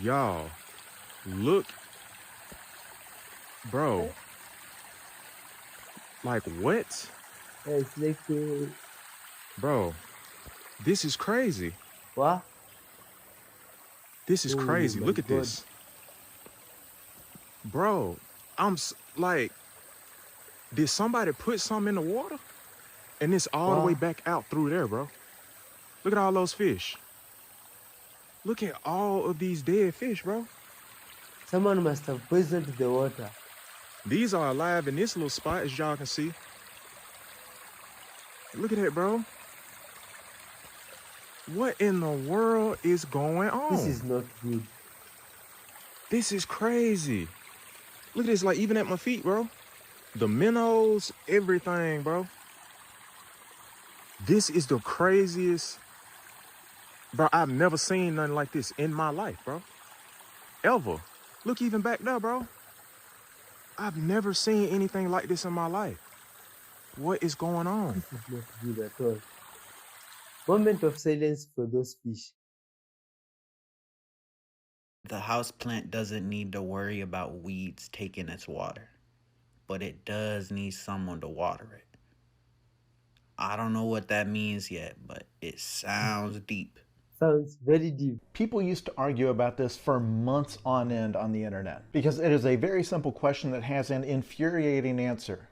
Y'all, look, bro. Like what? It's like Bro, this is crazy. what? This is Oh crazy. my Look at God. this. Bro, like, did somebody put something in the water? And it's all the way Wow. back out through there, bro. Look at all those fish. Look at all of these dead fish, bro. Someone must have poisoned the water. These are alive in this little spot, as y'all can see. Look at that, bro. What in the world is going on? This is not good. This is crazy. Look at this, like even at my feet, bro. The minnows, everything, bro. This is the craziest. Bro, I've never seen nothing like this in my life, bro. Ever. Look even back there, bro. I've never seen anything like this in my life. What is going on? This is not good at all. Moment of silence for those fish. The houseplant doesn't need to worry about weeds taking its water, but it does need someone to water it. I don't know what that means yet, but it sounds deep. Sounds very deep. People used to argue about this for months on end on the internet because it is a very simple question that has an infuriating answer.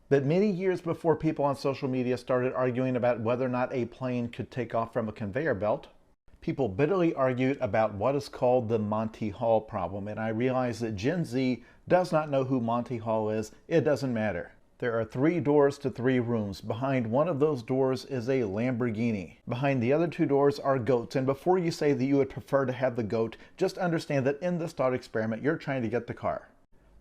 But many years before people on social media started arguing about whether or not a plane could take off from a conveyor belt, people bitterly argued about what is called the Monty Hall problem. And I realize that Gen Z does not know who Monty Hall is. It doesn't matter. There are 3 doors to 3 rooms. Behind one of those doors is a Lamborghini. Behind the other 2 doors are goats. And before you say that you would prefer to have the goat, just understand that in this thought experiment, you're trying to get the car.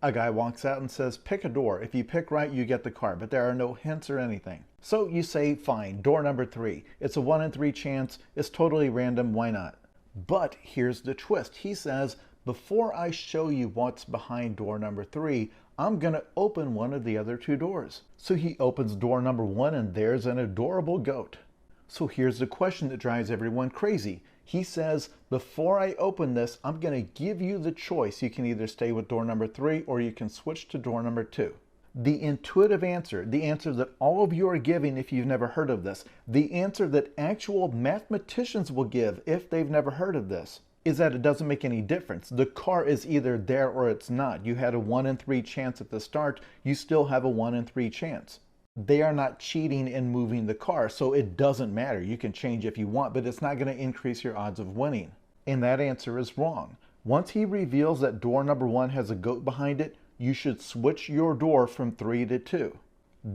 A guy walks out and says, pick a door. If you pick right, you get the car, but there are no hints or anything. So you say, fine, door number 3. It's a 1 in 3 chance. It's totally random. Why not? But here's the twist. He says, before I show you what's behind door number 3, I'm going to open one of the other 2 doors. So he opens door number 1 and there's an adorable goat. So here's the question that drives everyone crazy. He says, before I open this, I'm going to give you the choice. You can either stay with door number 3 or you can switch to door number 2. The intuitive answer, the answer that all of you are giving if you've never heard of this, the answer that actual mathematicians will give if they've never heard of this, is that it doesn't make any difference. The car is either there or it's not. You had a 1 in 3 chance at the start, you still have a 1 in 3 chance. They are not cheating in moving the car, so it doesn't matter. You can change if you want, but it's not going to increase your odds of winning. And that answer is wrong. Once he reveals that door number 1 has a goat behind it, you should switch your door from 3 to 2.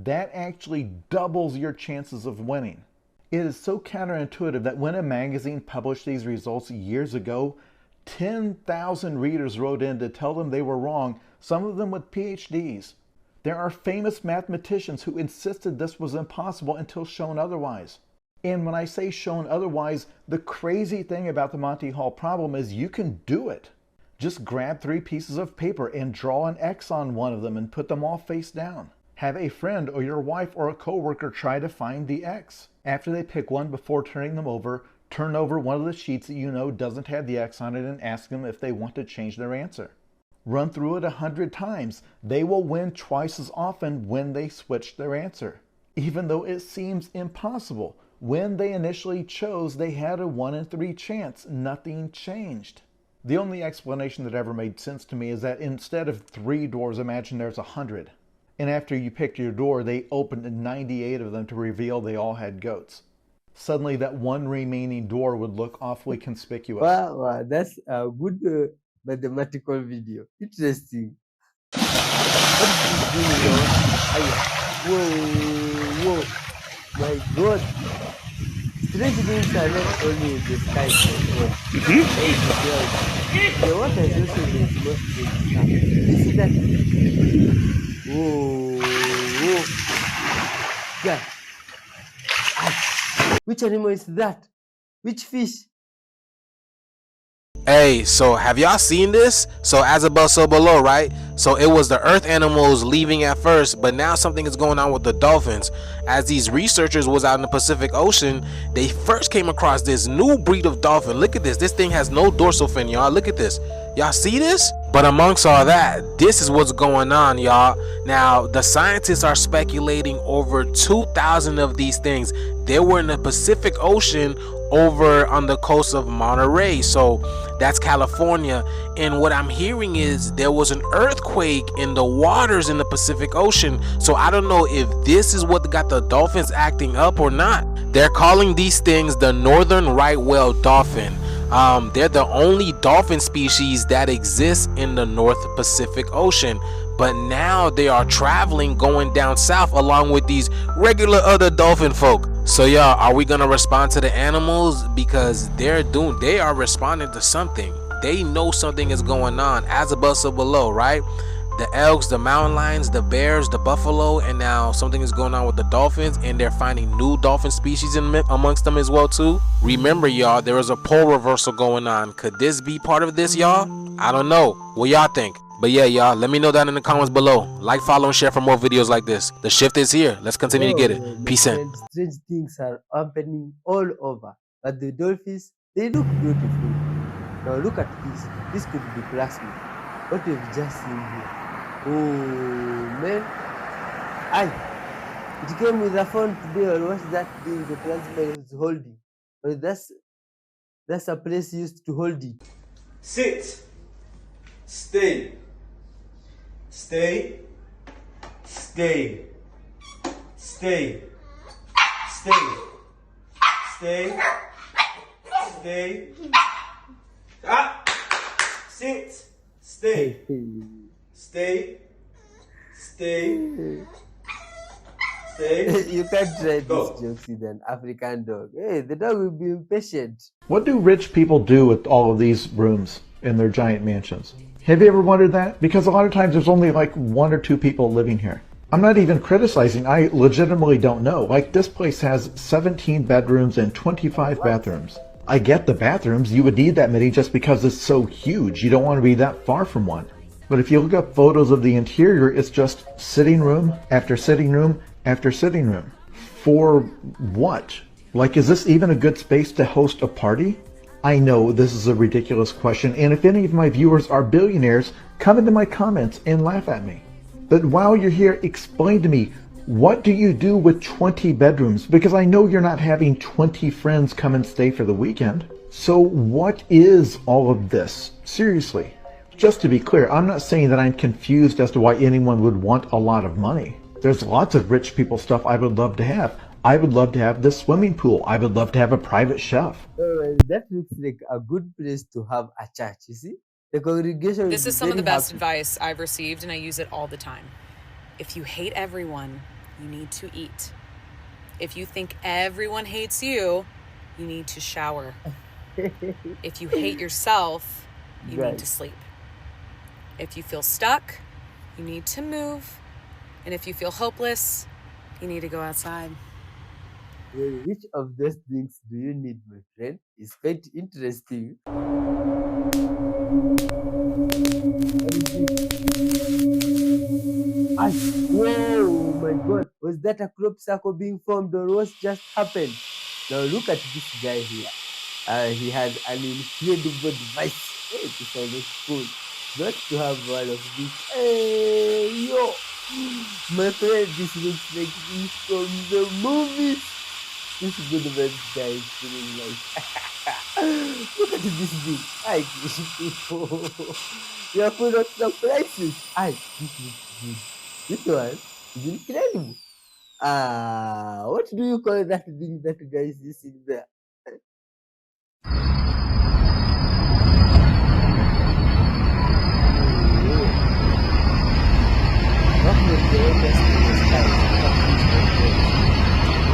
That actually doubles your chances of winning. It is so counterintuitive that when a magazine published these results years ago, 10,000 readers wrote in to tell them they were wrong, some of them with PhDs. There are famous mathematicians who insisted this was impossible until shown otherwise. And when I say shown otherwise, the crazy thing about the Monty Hall problem is you can do it. Just grab 3 pieces of paper and draw an X on one of them and put them all face down. Have a friend or your wife or a coworker try to find the X. After they pick one, before turning them over, turn over one of the sheets that you know doesn't have the X on it and ask them if they want to change their answer. Run through it 100 times. They will win twice as often when they switch their answer. Even though it seems impossible. When they initially chose, they had a 1 in 3 chance. Nothing changed. The only explanation that ever made sense to me is that instead of 3 doors, imagine there's 100. And after you picked your door, they opened 98 of them to reveal they all had goats. Suddenly that one remaining door would look awfully conspicuous. Wow, that's a good mathematical video. Interesting. What is this doing now? Whoa. My God. Strange things are not only in the sky, my God. The water is also the most strange stuff. You see that? Whoa. Yeah. Which animal is that? Which fish? Hey, so have y'all seen this? So as above, so below, right? So it was the earth animals leaving at first, but now something is going on with the dolphins. As these researchers was out in the Pacific Ocean, they first came across this new breed of dolphin. Look at this. This thing has no dorsal fin, y'all. Look at this. Y'all see this? But amongst all that, this is what's going on, y'all. Now, the scientists are speculating over 2,000 of these things. They were in the Pacific Ocean over on the coast of Monterey. So that's California. And what I'm hearing is there was an earthquake in the waters in the Pacific Ocean. So I don't know if this is what got the dolphins acting up or not. They're calling these things the northern right whale dolphin. They're the only dolphin species that exists in the North Pacific Ocean. But now they are traveling, going down south along with these regular other dolphin folk. So y'all, are we gonna respond to the animals? Because they are responding to something. They know something is going on, as above so below, right? The elks, the mountain lions, the bears, the buffalo, and now something is going on with the dolphins, and they're finding new dolphin species amongst them as well too. Remember y'all, there is a pole reversal going on. Could this be part of this, y'all? I don't know. What y'all think? But yeah, y'all, let me know down in the comments below. Like, follow, and share for more videos like this. The shift is here. Let's continue to get it. Peace in. Strange things are happening all over. But the dolphins, they look beautiful. Now look at this. This could be plasmid. What we've just seen here. Oh man. It came with a phone today, or what's that thing the plasmid is holding? Or that's a place used to hold it. Sit. Stay. Stay. Stay. Stay. Stay. Stay. Stay. Ah. Sit. Stay. Stay. Stay. Stay. You can't try this joke with an African dog. Hey, the dog will be impatient. What do rich people do with all of these rooms in their giant mansions? Have you ever wondered that? Because a lot of times there's only like 1 or 2 people living here. I'm not even criticizing, I legitimately don't know. Like, this place has 17 bedrooms and 25 bathrooms. I get the bathrooms, you would need that many just because it's so huge. You don't want to be that far from one. But if you look up photos of the interior, it's just sitting room after sitting room after sitting room. For what? Like, is this even a good space to host a party? I know this is a ridiculous question, and if any of my viewers are billionaires, come into my comments and laugh at me. But while you're here, explain to me, what do you do with 20 bedrooms? Because I know you're not having 20 friends come and stay for the weekend. So what is all of this? Seriously. Just to be clear, I'm not saying that I'm confused as to why anyone would want a lot of money. There's lots of rich people stuff I would love to have. I would love to have this swimming pool. I would love to have a private chef. That looks like a good place to have a church, you see? The congregation. This is some of the best advice I've received, and I use it all the time. If you hate everyone, you need to eat. If you think everyone hates you, you need to shower. If you hate yourself, you need to sleep. If you feel stuck, you need to move. And if you feel hopeless, you need to go outside. Well, which of those things do you need, my friend? It's quite interesting. Whoa, my God. Was that a crop circle being formed, or what just happened? Now look at this guy here. He had an incredible device. It sounds cool. Not to have one of these. Hey, yo. My friend, this looks like this from the movies. This good man guy is feeling like. Look at this thing. You are full of surprises. This looks good. This one is incredible. What do you call that thing that guy is using there?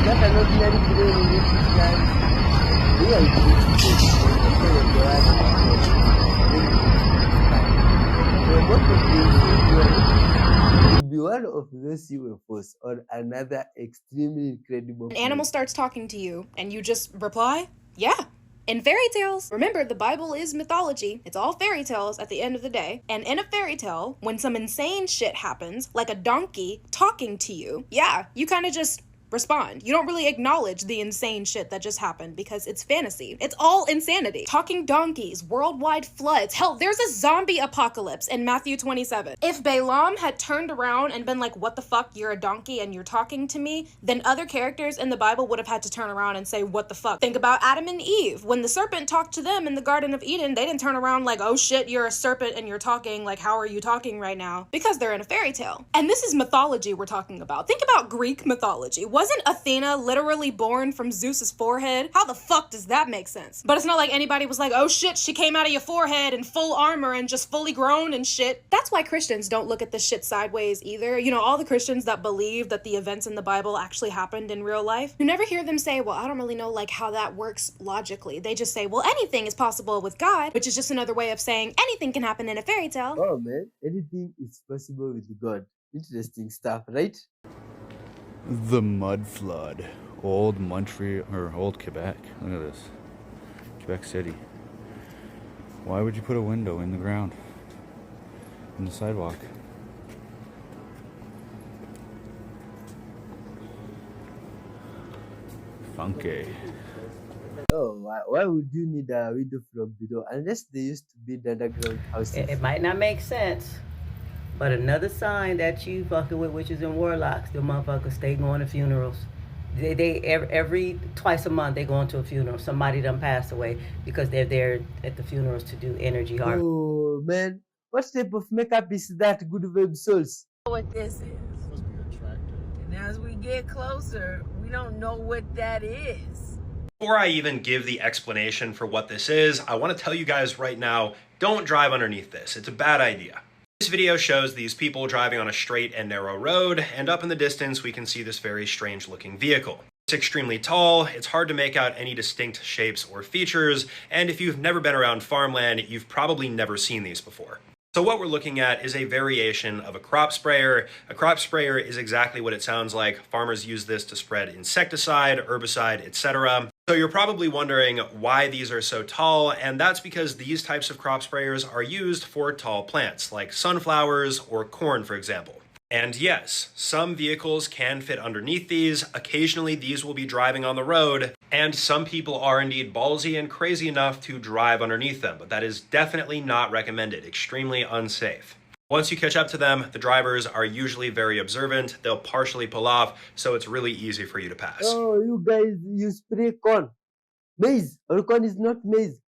Not an ordinary plane in which it lands. We are could be one of those UFOs or another extremely incredible. An animal starts talking to you and you just reply, yeah, In fairy tales, remember the Bible is mythology. It's all fairy tales at the end of the day. And in a fairy tale, when some insane shit happens, like a donkey talking to you, yeah, you kind of just respond. You don't really acknowledge the insane shit that just happened because it's fantasy. It's all insanity. Talking donkeys, worldwide floods. Hell, there's a zombie apocalypse in Matthew 27. If Balaam had turned around and been like, what the fuck, you're a donkey and you're talking to me, then other characters in the Bible would have had to turn around and say, what the fuck? Think about Adam and Eve. When the serpent talked to them in the Garden of Eden, they didn't turn around like, oh shit, you're a serpent and you're talking, like, how are you talking right now? Because they're in a fairy tale. And this is mythology we're talking about. Think about Greek mythology. Wasn't Athena literally born from Zeus's forehead? How the fuck does that make sense? But it's not like anybody was like, oh shit, she came out of your forehead in full armor and just fully grown and shit. That's why Christians don't look at this shit sideways either. You know, all the Christians that believe that the events in the Bible actually happened in real life, you never hear them say, well, I don't really know like how that works logically. They just say, well, anything is possible with God, which is just another way of saying anything can happen in a fairy tale. Oh man, anything is possible with God. Interesting stuff, right? The mud flood. Old Montreal, or old Quebec. Look at this. Quebec City. Why would you put a window in the ground? In the sidewalk? Funky. Oh, why would you need a window from below? Unless they used to build underground houses. It might not make sense, but another sign that you fucking with witches and warlocks, the motherfuckers stay going to funerals. They every twice a month they go into a funeral. Somebody done passed away because they're there at the funerals to do energy harvest. Oh man, what type of makeup is that, good web souls? What this is. And as we get closer, we don't know what that is. Before I even give the explanation for what this is, I want to tell you guys right now, don't drive underneath this. It's a bad idea. This video shows these people driving on a straight and narrow road, and up in the distance we can see this very strange looking vehicle. It's extremely tall, it's hard to make out any distinct shapes or features, and if you've never been around farmland, you've probably never seen these before. So what we're looking at is a variation of a crop sprayer. A crop sprayer is exactly what it sounds like. Farmers use this to spread insecticide, herbicide, etc. So you're probably wondering why these are so tall, and that's because these types of crop sprayers are used for tall plants, like sunflowers or corn, for example. And yes, some vehicles can fit underneath these. Occasionally these will be driving on the road, and some people are indeed ballsy and crazy enough to drive underneath them, but that is definitely not recommended, extremely unsafe. Once you catch up to them, the drivers are usually very observant. They'll partially pull off, so it's really easy for you to pass. Oh, you guys, you spray corn. Maize. Or corn is not maize.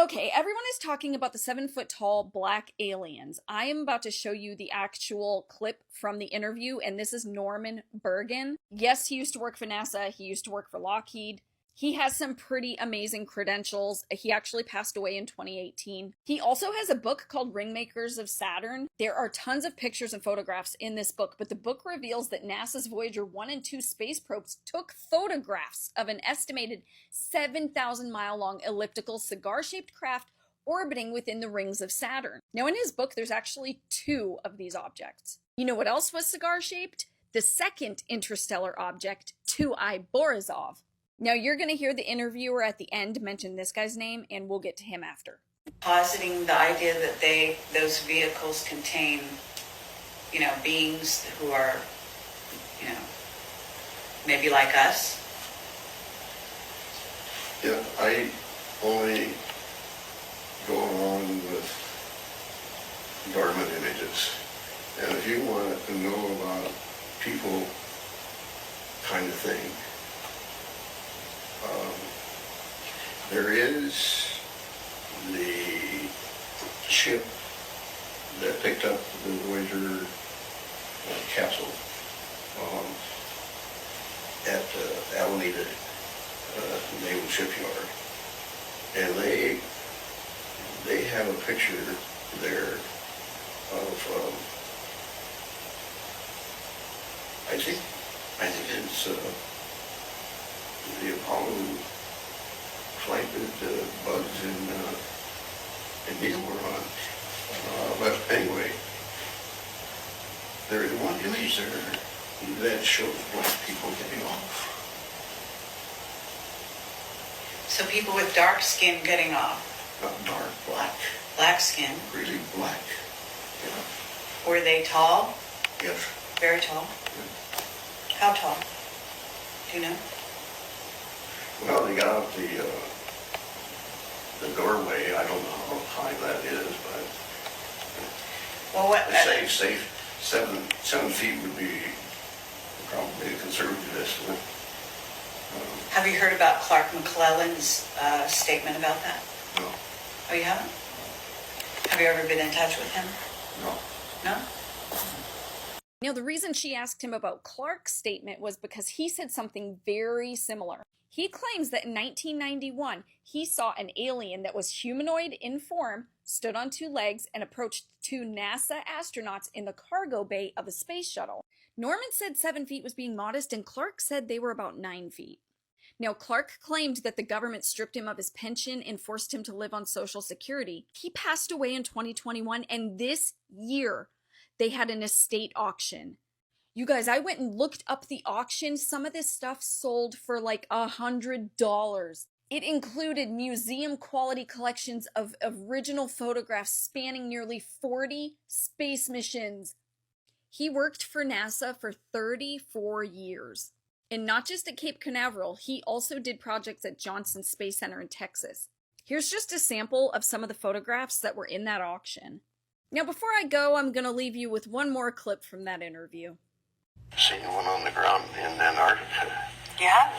Okay, everyone is talking about the 7-foot-tall black aliens. I am about to show you the actual clip from the interview, and this is Norman Bergen. Yes, he used to work for NASA. He used to work for Lockheed. He has some pretty amazing credentials. He actually passed away in 2018. He also has a book called Ringmakers of Saturn. There are tons of pictures and photographs in this book, but the book reveals that NASA's Voyager 1 and 2 space probes took photographs of an estimated 7,000-mile-long elliptical cigar-shaped craft orbiting within the rings of Saturn. Now, in his book, there's actually 2 of these objects. You know what else was cigar-shaped? The second interstellar object, 2I Borizov. Now, you're going to hear the interviewer at the end mention this guy's name, and we'll get to him after. Positing the idea that those vehicles contain, beings who are, maybe like us. Yeah, I only go along with government images. And if you want to know about people kind of thing, there is the ship that picked up the Voyager capsule at Alameda Naval Shipyard, and they have a picture there of I think it's the Apollo flight that Bugs and Neil were on. But anyway, there is one image there that shows black people getting off. So So people with dark skin getting off. Not dark, black. Black skin. Really black. Yeah. Were they tall? Yes. Very tall? Yeah. How tall? Do you know? Well, they got out the doorway. I don't know how high that is, but Well, what? I'd say 7 feet would be probably a conservative estimate. Have you heard about Clark McClellan's statement about that? No. Oh, you haven't? Have you ever been in touch with him? No. No? Now, the reason she asked him about Clark's statement was because he said something very similar. He claims that in 1991, he saw an alien that was humanoid in form, stood on 2 legs, and approached 2 NASA astronauts in the cargo bay of a space shuttle. Norman said 7 feet was being modest, and Clark said they were about 9 feet. Now, Clark claimed that the government stripped him of his pension and forced him to live on Social Security. He passed away in 2021, and this year, they had an estate auction. You guys, I went and looked up the auction. Some of this stuff sold for like $100. It included museum quality collections of original photographs spanning nearly 40 space missions. He worked for NASA for 34 years. And not just at Cape Canaveral, he also did projects at Johnson Space Center in Texas. Here's just a sample of some of the photographs that were in that auction. Now, before I go, I'm going to leave you with one more clip from that interview. Seen one on the ground in Antarctica. Yeah?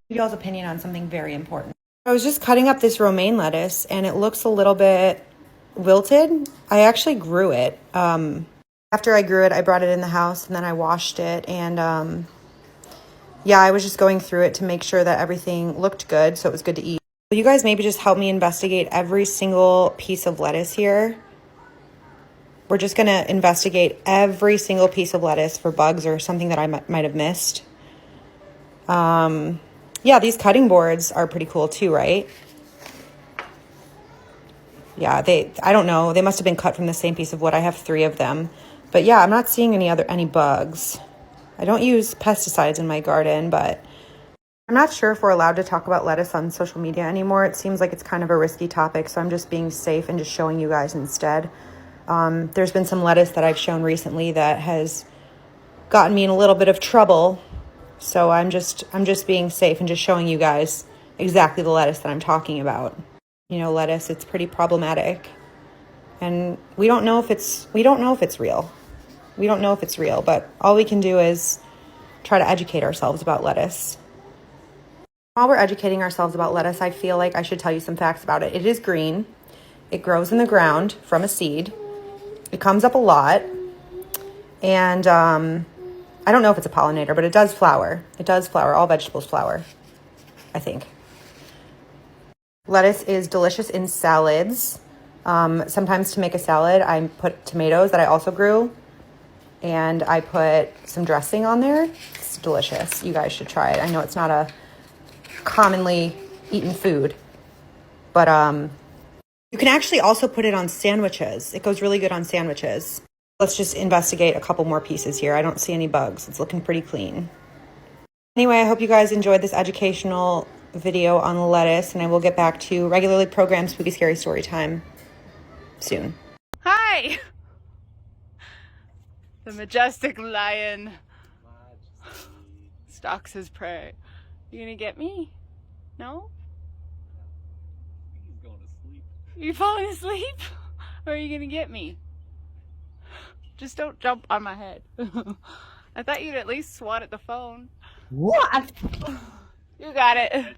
Y'all's opinion on something very important. I was just cutting up this romaine lettuce and it looks a little bit wilted. I actually grew it. After I grew it, I brought it in the house and then I washed it and yeah, I was just going through it to make sure that everything looked good, so it was good to eat. Will you guys maybe just help me investigate every single piece of lettuce here? We're just going to investigate every single piece of lettuce for bugs or something that I might have missed. Yeah, these cutting boards are pretty cool too, right? Yeah, I don't know. They must have been cut from the same piece of wood. I have 3 of them. But yeah, I'm not seeing any bugs. I don't use pesticides in my garden, but I'm not sure if we're allowed to talk about lettuce on social media anymore. It seems like it's kind of a risky topic, so I'm just being safe and just showing you guys instead. There's been some lettuce that I've shown recently that has gotten me in a little bit of trouble, so I'm just being safe and just showing you guys exactly the lettuce that I'm talking about. You know, lettuce, it's pretty problematic, and we don't know if it's real. We don't know if it's real, but all we can do is try to educate ourselves about lettuce. While we're educating ourselves about lettuce, I feel like I should tell you some facts about it. It is green. It grows in the ground from a seed. It comes up a lot. And I don't know if it's a pollinator, but it does flower. It does flower. All vegetables flower, I think. Lettuce is delicious in salads. Sometimes to make a salad, I put tomatoes that I also grew. And I put some dressing on there. It's delicious. You guys should try it. I know it's not a commonly eaten food, but you can actually also put it on sandwiches. It goes really good on sandwiches. Let's just investigate a couple more pieces here. I don't see any bugs. It's looking pretty clean. Anyway, I hope you guys enjoyed this educational video on lettuce, and I will get back to regularly programmed Spooky Scary Story Time soon. Hi! The Majestic Lion stalks his prey. You gonna get me? No? He's going to sleep. You falling asleep? Or are you gonna get me? Just don't jump on my head. I thought you'd at least swat at the phone. What? You got it.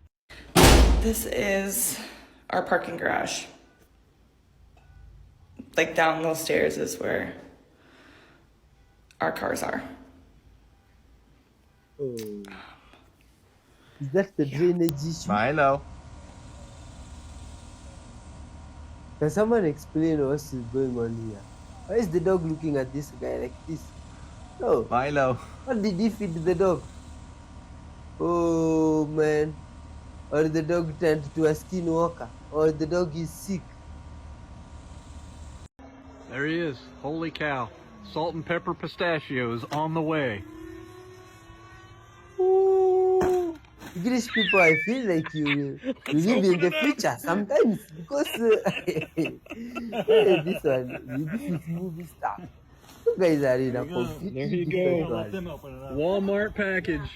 This is our parking garage. Like down those stairs is where our cars are. Oh. Is that the drainage issue? I know. Can someone explain what's going on here? Why is the dog looking at this guy like this? No. Milo. What did he feed the dog? Oh man. Or the dog turned to a skinwalker. Or the dog is sick. There he is. Holy cow. Salt and pepper pistachios on the way. Ooh. English people, I feel like you live in the future sometimes because this is movie stuff. You guys are in a completely different world. Walmart package.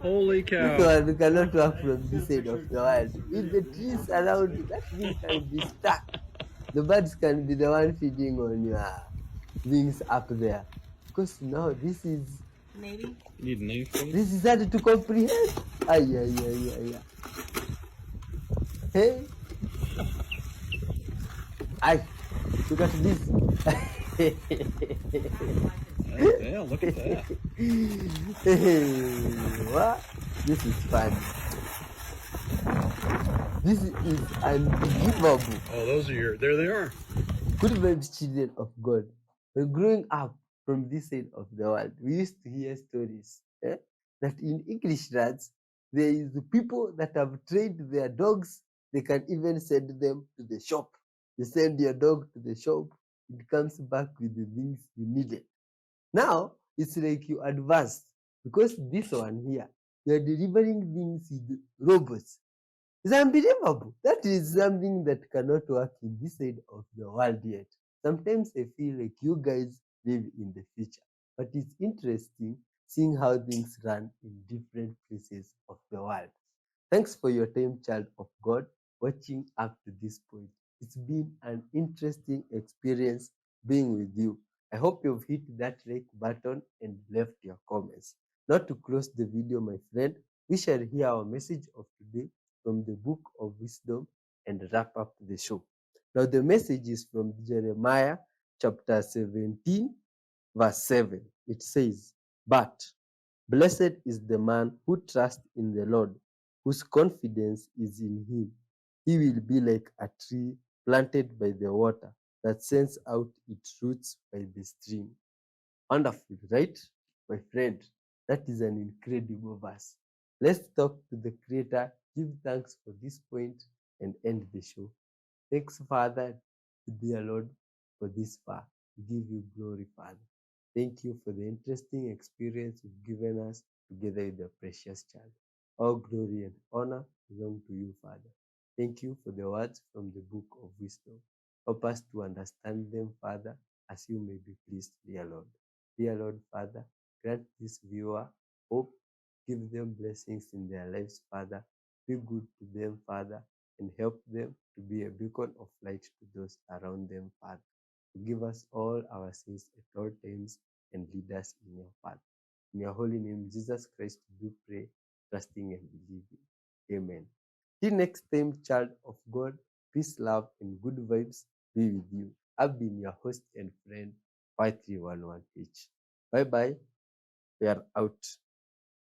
Holy This cow. one cannot work from this side of the world. With the trees around, that thing can be stuck. The birds can be the one feeding on your wings up there. Because now this is You need a name for this is hard to comprehend. Ay. Hey. Ay. Look at this. Damn, look at that. What? This is fun. This is unbelievable. Oh, those are there they are. Good vibes, children of God. When growing up from this side of the world, we used to hear stories that in English lands, there is people that have trained their dogs. They can even send them to the shop. You send your dog to the shop, it comes back with the things you needed. Now, it's like you advanced because this one here, you are delivering things with robots. It's unbelievable. That is something that cannot work in this side of the world yet. Sometimes I feel like you guys live in the future, but it's interesting seeing how things run in different places of the world. Thanks for your time, child of God, watching up to this point. It's been an interesting experience being with you. I hope you've hit that like button and left your comments. Not to close the video, my friend, we shall hear our message of today from the book of wisdom and wrap up the show. Now, the message is from Jeremiah chapter 17, verse 7. It says, "But blessed is the man who trusts in the Lord, whose confidence is in him. He will be like a tree planted by the water that sends out its roots by the stream." Wonderful, right? My friend, that is an incredible verse. Let's talk to the Creator, give thanks for this point, and end the show. Thanks, Father, dear Lord, for this far. We give you glory, Father. Thank you for the interesting experience you've given us together with the precious child. All glory and honor belong to you, Father. Thank you for the words from the book of wisdom. Help us to understand them, Father, as you may be pleased, dear Lord. Dear Lord, Father, grant this viewer hope. Give them blessings in their lives, Father. Be good to them, Father, and help them to be a beacon of light to those around them, Father. Forgive us all our sins at all times and lead us in your path. In your holy name, Jesus Christ, we pray, trusting and believing. Amen. Till next time, child of God, peace, love, and good vibes be with you. I've been your host and friend, 5311H. Bye bye. We are out.